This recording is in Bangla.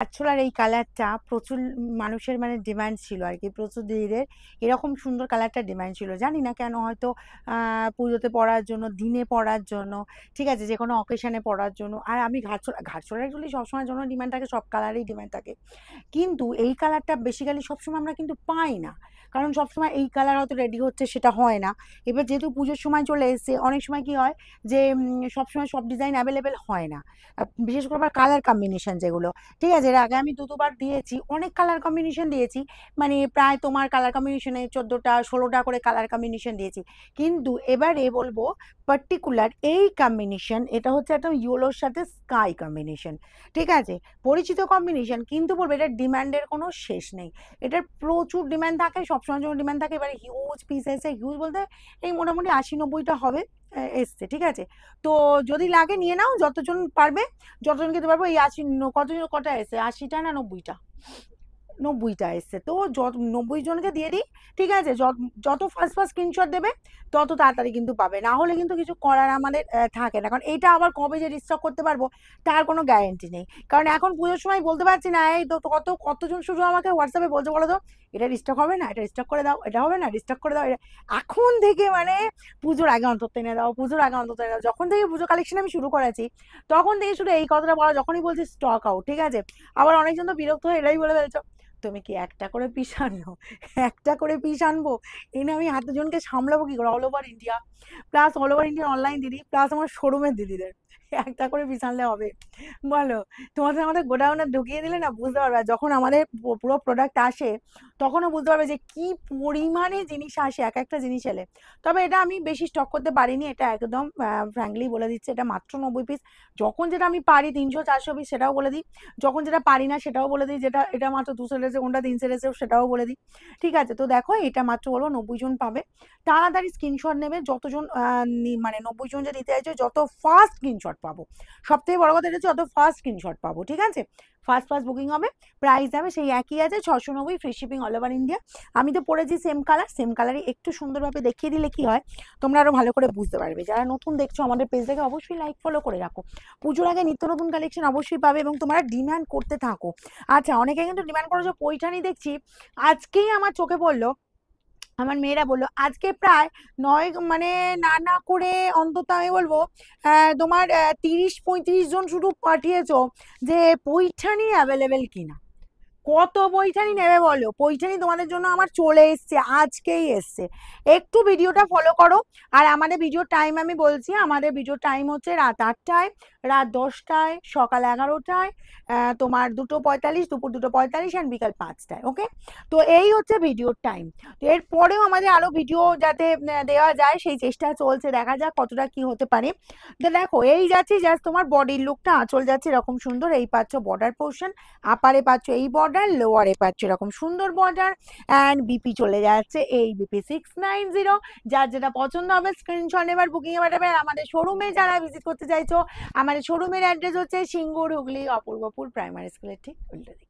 আরছোলার এই কালারটা প্রচুর মানুষের মানে ডিমান্ড ছিল আর কি, প্রচুর দিদিদের এরকম সুন্দর কালারটা ডিমান্ড ছিল, জানি না কেন, হয়তো পুজোতে পরার জন্য, দিনে পরার জন্য, ঠিক আছে, যে কোনো অকেশনে পরার জন্য। আর আমি ঘাটছোলা অ্যাকচুয়ালি সবসময়ের জন্য ডিমান্ড থাকে, সব কালারেই ডিমান্ড থাকে, কিন্তু এই কালারটা বেসিক্যালি সবসময় আমরা কিন্তু পাই না, কারণ সবসময় এই কালার হয়তো রেডি হচ্ছে সেটা হয় না। এবার যেহেতু পুজোর সময় চলে এসছে, অনেক সময় কি হয় যে সবসময় সব ডিজাইন অ্যাভেলেবেল হয় না, বিশেষ করে আবার কালার কম্বিনেশন যেগুলো, ঠিক আছে। এর আগে আমি দুবার দিয়েছি, অনেক কালার কম্বিনেশন দিয়েছি, মানে প্রায় তোমার কালার কম্বিনেশনে 14টা 16টা করে কালার কম্বিনেশন দিয়েছি, কিন্তু এবারে বলবো পার্টিকুলার এই কম্বিনেশন, এটা হচ্ছে একদম ইয়েলোর সাথে স্কাই কম্বিনেশন, ঠিক আছে, পরিচিত কম্বিনেশন, কিন্তু বলবো এটার ডিমান্ডের কোনো শেষ নেই, এটার প্রচুর ডিমান্ড থাকে, সবসময় জন্য ডিমান্ড থাকে। এবারে হিউজ পিস এসে, হিউজ বলতে এই মোটামুটি 80-90টা হবে এসছে, ঠিক আছে। তো যদি লাগে নিয়ে নাও, যতজন পারবে, যতজন খেতে পারবো। এই 80 কতজন, কটা এসছে, 80টা না 90টা, 90টা এসছে, তো 90 জনকে দিয়ে দিই, ঠিক আছে। যত ফার্স্ট স্ক্রিনশট দেবে তত তাড়াতাড়ি কিন্তু পাবে, না হলে কিন্তু কিছু করার আমাদের থাকে না, কারণ এটা আবার কবে যে রিস্টক করতে পারবো তার কোনো গ্যারেন্টি নেই, কারণ এখন পুজোর সময় বলতে পারছি না। এই তো কতজন শুধু আমাকে হোয়াটসঅ্যাপে বলছে বলো তো, এটা রিস্টক হবে না, এটা রিস্টক করে দাও, এটা হবে না, রিস্টক করে দাও, এটা এখন থেকে মানে পুজোর আগে অন্তত এনে দাও, পুজোর আগে অন্তত এনে দাও। যখন থেকে পুজো কালেকশন আমি শুরু করেছি তখন থেকে শুধু এই কথাটা বলা, যখনই বলছি স্টক আউট, ঠিক আছে। আবার অনেকজন তো বিরক্ত হয়ে এটাই বলে ফেলছো, তুমি কি একটা করে পিস আনো, একটা করে পিস আনবো, এনে আমি এতজনকে সামলাবো কি করে, all over India, plus all over India online দিদি, প্লাস আমার শোরুমের দিদিদের, একটা করে পিস আনলে হবে বলো? তোমাদের আমাদের গোডাউনে ঢুকিয়ে দিলে না বুঝতে পারবে, যখন আমাদের পুরো প্রোডাক্ট আসে তখনও বুঝতে পারবে যে কি পরিমাণে জিনিস আসে এক একটা জিনিস এলে। তবে এটা আমি বেশি স্টক করতে পারিনি, এটা একদম ফ্র্যাঙ্কলি বলে দিচ্ছে, এটা মাত্র 90 পিস। যখন যেটা আমি পারি 300-400 পিস সেটাও বলে দিই, যখন যেটা পারি না সেটাও বলে দিই, যেটা এটা মাত্র 200 এসে কোনটা 300 এসে সেটাও বলে দিই, ঠিক আছে। তো দেখো এটা মাত্র বলবো 90 জন পাবে, তাড়াতাড়ি স্ক্রিনশট নেবে, যতজন মানে 90 জন যে নিতে চাইছো যত ফাস্ট স্ক্রিনশট পাবো, সব থেকে বড় কথা এটা হচ্ছে যত ফাস্ট স্ক্রিনশট পাবো, ঠিক আছে। ফার্স্ট বুকিং হবে, প্রাইস যাবে সেই একই আছে 690, free shipping all over India. আমি তো পরেছি সেম কালারই, একটু সুন্দরভাবে দেখিয়ে দিলে কি হয় তোমরা আরো ভালো করে বুঝতে পারবে। যারা নতুন দেখছো আমাদের পেজ থেকে অবশ্যই লাইক ফলো করে রাখো, পুজোর আগে নিত্য নতুন কালেকশন অবশ্যই পাবে এবং তোমরা ডিমান্ড করতে থাকো। আচ্ছা, অনেকে কিন্তু ডিমান্ড করেছো পৈঠানি, দেখছি আজকেই আমার চোখে পড়লো, আমার মেয়েরা বললো আজকে প্রায় 9 মানে না করে অন্তত আমি বলবো তোমার 30-35 জন শুধু পাঠিয়েছো যে পৈঠানি অ্যাভেলেবেল কিনা। কত পৈঠানি নেবে বলো? পৈঠানি তোমাদের জন্য আমার চলে এসছে, আজকেই এসছে। একটু ভিডিওটা ফলো করো, আর আমাদের ভিডিও টাইম আমি বলছি, আমাদের ভিডিও টাইম হচ্ছে রাত 8টায়, রাত 10টায়, সকাল 11টায়, তোমার 2:45, দুপুর 2:45 অ্যান্ড বিকাল 5টায়, ওকে। তো এই হচ্ছে ভিডিওর টাইম। তো এরপরেও আমাদের আরো ভিডিও যাতে দেওয়া যায় সেই চেষ্টা চলছে, দেখা যাক কতটা কি হতে পারে। তো দেখো এই যাচ্ছি জাস্ট তোমার বডির লুকটা, আঁচল যাচ্ছে এরকম সুন্দর, এই পাচ্ছ বর্ডার পোর্শন, আপারে পাচ্ছ এই বর্ডার, লোয়ারে পাচ্ছ এরকম সুন্দর বর্ডার, অ্যান্ড বিপি চলে যাচ্ছে এই বিপি 690। যার যেটা পছন্দ হবে স্ক্রিনশট এবার বুকিং এ পাঠাবে। আমাদের শোরুমে যারা ভিজিট করতে চাইছো, আমাদের শোরুমের অ্যাড্রেস হচ্ছে সিঙ্গুর, হুগলি, অপূর্বপুর প্রাইমারি স্কুলের ঠিক উল্টো দিকে।